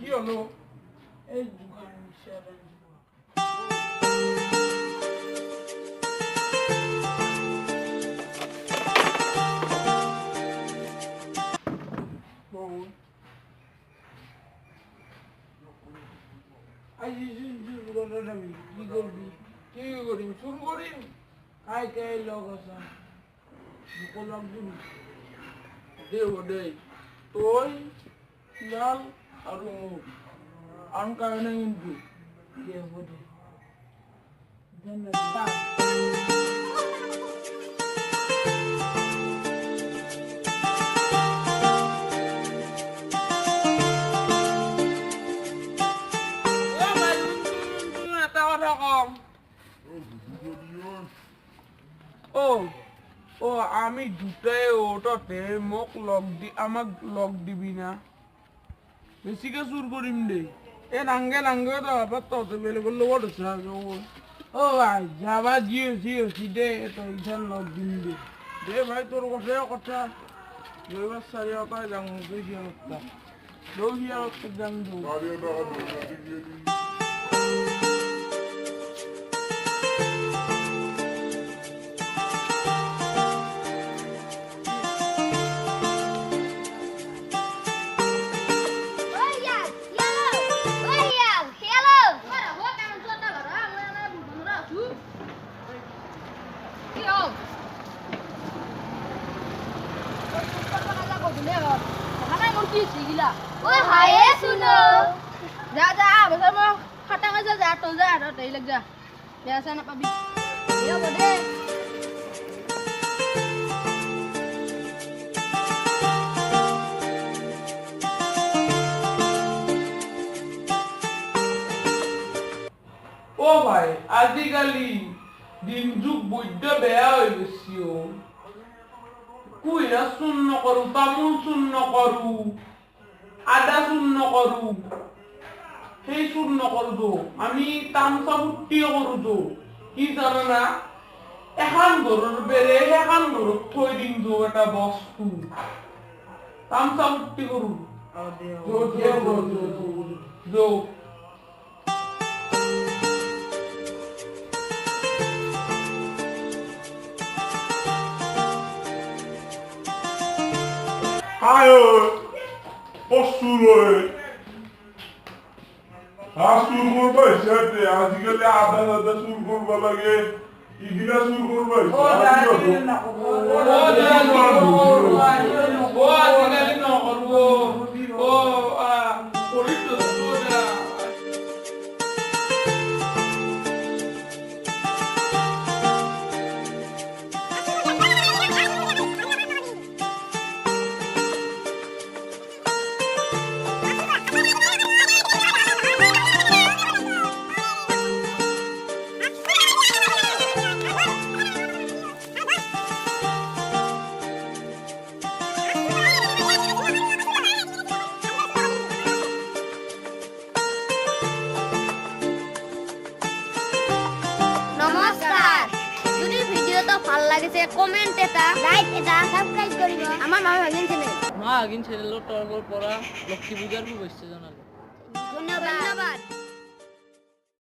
কি হলো এই দোকান সেরেন আজি কি করবি কি করিম শুরু করিম কাই কাই লগ আছে লগ দিবি দেব দে তুই লাল আর মুখ আন কারণে কিন্তু দেব দে ধন্যবাদ ও আমি দুটাই ওটাতে মোক আমাক লগ দিবি না বেছিকে চুৰ কৰিম দেই এই নাংগে নাংগে তহঁতে বেলেগৰ লগত ও ভাই যাবা জি দে তো ইথান লগ দিম দে ভাই তোৰ কথাই কথা ৰবিবাৰ চাৰিটাই যাম সিহঁতটা সিহঁতক যাম Ôi hãy suno. Dạ dạ, bây giờ mà phát tăng ra dạ tôi ra đó đấy là giờ. Bây giờ nó bị. Yêu vào đây. ও ভাই আজিকালি দিন যুগ বৈদ্য বেয়া হৈ গৈছে কুইৰা চূণ নকৰো তামোল চূণ নকৰো আদা চূণ নকৰো সেই চূণ নকৰো আমি তামচা ফুৰ্তি কৰো কি জানা এখন ঘৰৰ বেৰে এখন ঘৰত থৈ দিম এটা বস্তু তামচা ফুৰ্তি কৰো Ayo, postulo. Asur kurba işte, azıcık ada sur kurba lage, igila sur kurba işte. ভাল লাগিছে কমেন্ট এটা লাইক এটা সাবস্ক্রাইব কৰিব আমাৰ মা ভাগিন চ্যানেল মা ভাগিন চ্যানেলৰ তৰফৰ পৰা লক্ষী পূজাৰ শুভেচ্ছা জনালো।